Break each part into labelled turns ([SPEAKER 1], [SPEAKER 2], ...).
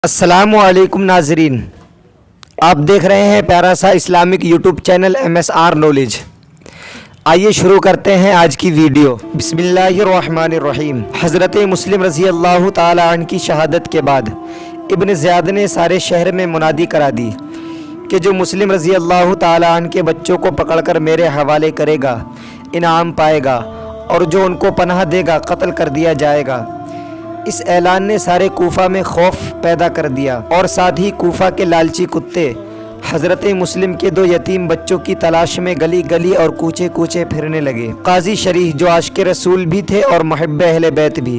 [SPEAKER 1] अस्सलामुअलैकुम नाजरीन, आप देख रहे हैं प्यारा सा Islamic YouTube channel MSR knowledge. आइए शुरू करते हैं आज की वीडियो। बिस्मिल्लाहिर्रहमानिर्रहीम। हज़रत मुस्लिम रज़ी अल्लाह ताला अन्हु की शहादत के बाद इब्न ज़ियाद ने सारे शहर में मुनादी करा दी कि जो मुस्लिम रज़ी अल्लाह ताला अन्हु के बच्चों को पकड़कर मेरे हवाले करेगा इनाम पाएगा, और जो उनको पनाह देगा कत्ल कर दिया जाएगा। इस ऐलान ने सारे कूफा में खौफ पैदा कर दिया और साथ ही कूफा के लालची कुत्ते हज़रत मुस्लिम के दो यतीम बच्चों की तलाश में गली गली और कूचे कूचे फिरने लगे। काजी शरीह जो आशिक़ रसूल भी थे और मुहिब्ब अहले बैत भी,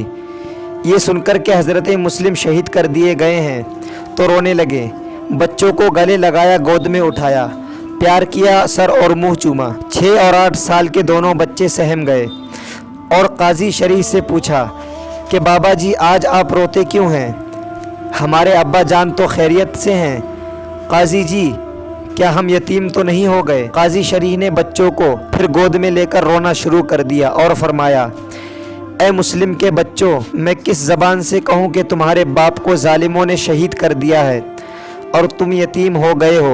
[SPEAKER 1] ये सुनकर के हज़रत मुस्लिम शहीद कर दिए गए हैं तो रोने लगे। बच्चों को गले लगाया, गोद में उठाया, प्यार किया, सर और मुँह चूमा। 6 और 8 साल के दोनों बच्चे सहम गए और काजी शरीह से पूछा कि बाबा जी आज आप रोते क्यों हैं? हमारे अब्बा जान तो खैरियत से हैं। काजी जी क्या हम यतीम तो नहीं हो गए? काजी शरीह ने बच्चों को फिर गोद में लेकर रोना शुरू कर दिया और फरमाया, ए मुस्लिम के बच्चों, मैं किस ज़बान से कहूँ कि तुम्हारे बाप को जालिमों ने शहीद कर दिया है और तुम यतीम हो गए हो,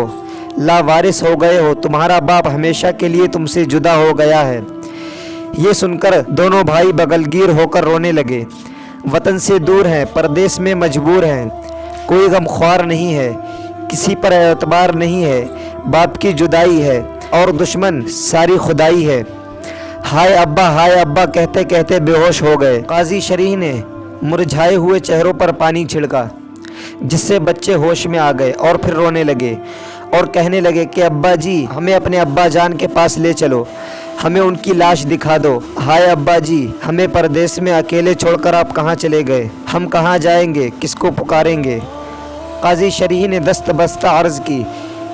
[SPEAKER 1] लावारिस हो गए हो, तुम्हारा बाप हमेशा के लिए तुमसे जुदा हो गया है। ये सुनकर दोनों भाई बगलगीर होकर रोने लगे। वतन से दूर हैं, परदेश में मजबूर हैं, कोई गमख्वार नहीं है, किसी पर एतबार नहीं है, बाप की जुदाई है और दुश्मन सारी खुदाई है। हाय अब्बा कहते कहते बेहोश हो गए। काजी शरीह ने मुरझाए हुए चेहरों पर पानी छिड़का, जिससे बच्चे होश में आ गए और फिर रोने लगे और कहने लगे कि अब्बा जी हमें अपने अब्बा जान के पास ले चलो, हमें उनकी लाश दिखा दो। हाय अब्बा जी, हमें परदेश में अकेले छोड़कर आप कहाँ चले गए? हम कहाँ जाएंगे, किसको पुकारेंगे? काजी शरीह ने दस्त बस्ता अर्ज़ की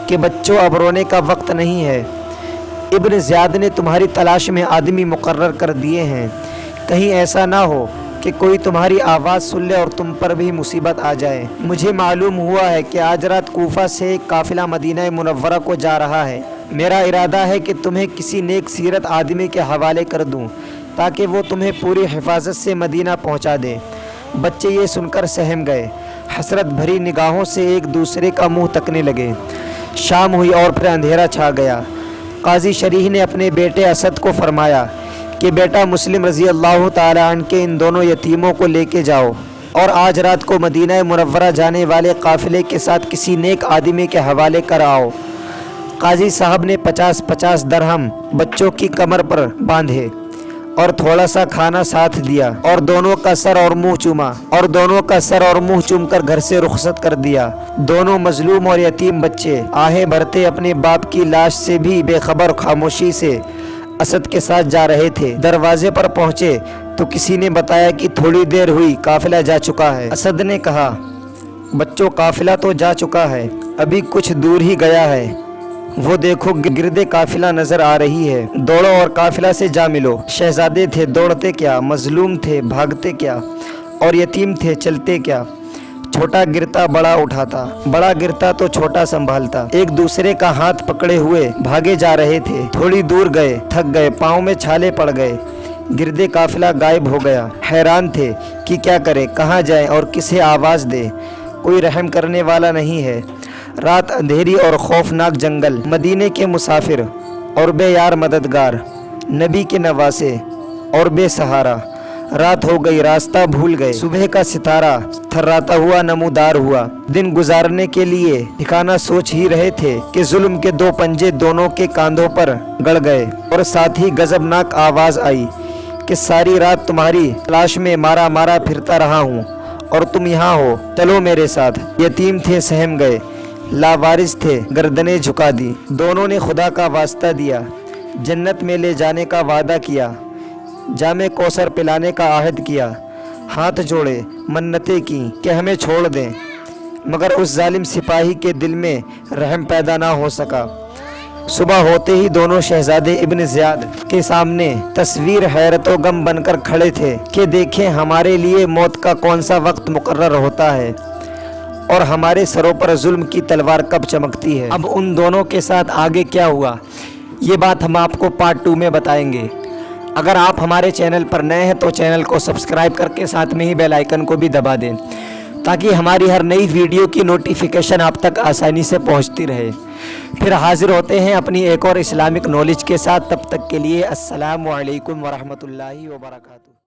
[SPEAKER 1] कि बच्चों अब रोने का वक्त नहीं है। इब्न ज़ियाद ने तुम्हारी तलाश में आदमी मुकर्रर कर दिए हैं, कहीं ऐसा ना हो कि कोई तुम्हारी आवाज़ सुन ले और तुम पर भी मुसीबत आ जाए। मुझे मालूम हुआ है कि आज रात कूफा से एक काफ़िला मदीना मुनव्वरा को जा रहा है। मेरा इरादा है कि तुम्हें किसी नेक सीरत आदमी के हवाले कर दूं ताकि वो तुम्हें पूरी हिफाजत से मदीना पहुंचा दे। बच्चे ये सुनकर सहम गए, हसरत भरी निगाहों से एक दूसरे का मुंह तकने लगे। शाम हुई और फिर अंधेरा छा गया। काजी शरीह ने अपने बेटे असद को फरमाया कि बेटा मुस्लिम रज़ी अल्लाह ताला अन्हु के इन दोनों यतीमों को लेके जाओ और आज रात को मदीना मुनव्वरा जाने वाले काफ़िले के साथ किसी नेक आदमी के हवाले कर आओ। काजी साहब ने 50-50 दरहम बच्चों की कमर पर बांधे और थोड़ा सा खाना साथ दिया और दोनों का सर और मुंह चूमकर घर से रुखसत कर दिया। दोनों मजलूम और यतीम बच्चे आहें भरते अपने बाप की लाश से भी बेखबर खामोशी से असद के साथ जा रहे थे। दरवाजे पर पहुंचे तो किसी ने बताया कि थोड़ी देर हुई काफिला जा चुका है। असद ने कहा, बच्चों काफिला तो जा चुका है, अभी कुछ दूर ही गया है, वो देखो गिरदे काफिला नजर आ रही है, दौड़ो और काफिला से जा मिलो। शहजादे थे, दौड़ते क्या, मजलूम थे, भागते क्या, और यतीम थे, चलते क्या। छोटा गिरता बड़ा उठाता, बड़ा गिरता तो छोटा संभालता। एक दूसरे का हाथ पकड़े हुए भागे जा रहे थे। थोड़ी दूर गए, थक गए, पाँव में छाले पड़ गए, गिरदे काफिला गायब हो गया। हैरान थे कि क्या करें, कहाँ जाएं और किसे आवाज़ दे, कोई रहम करने वाला नहीं है। रात अंधेरी और खौफनाक जंगल, मदीने के मुसाफिर और बेयार मददगार, नबी के नवासे और बेसहारा। रात हो गई, रास्ता भूल गए। सुबह का सितारा थर्राता हुआ नमूदार हुआ। दिन गुजारने के लिए ठिकाना सोच ही रहे थे कि जुल्म के 2 पंजे दोनों के कांधों पर गड़ गए और साथ ही गजबनाक आवाज़ आई कि सारी रात तुम्हारी तलाश में मारा मारा फिरता रहा हूँ और तुम यहाँ हो, चलो मेरे साथ। यतीम थे, सहम गए, लावारिस थे, गर्दनें झुका दी। दोनों ने खुदा का वास्ता दिया, जन्नत में ले जाने का वादा किया, जामे कौसर पिलाने का आहद किया, हाथ जोड़े, मन्नतें की कि हमें छोड़ दें, मगर उस जालिम सिपाही के दिल में रहम पैदा ना हो सका। सुबह होते ही दोनों शहजादे इब्न ज़ियाद के सामने तस्वीर हैरत व गम बनकर खड़े थे कि देखें हमारे लिए मौत का कौन सा वक्त मुकर्रर होता है और हमारे सरों पर जुल्म की तलवार कब चमकती है। अब उन दोनों के साथ आगे क्या हुआ, ये बात हम आपको पार्ट 2 में बताएंगे। अगर आप हमारे चैनल पर नए हैं तो चैनल को सब्सक्राइब करके साथ में ही बेल आइकन को भी दबा दें تاکہ ہماری ہر نئی ویڈیو کی نوٹیفیکیشن آپ تک آسانی سے پہنچتی رہے۔ پھر حاضر ہوتے ہیں اپنی ایک اور اسلامک نالج کے ساتھ، تب تک کے لیے السلام علیکم ورحمۃ اللہ وبرکاتہ۔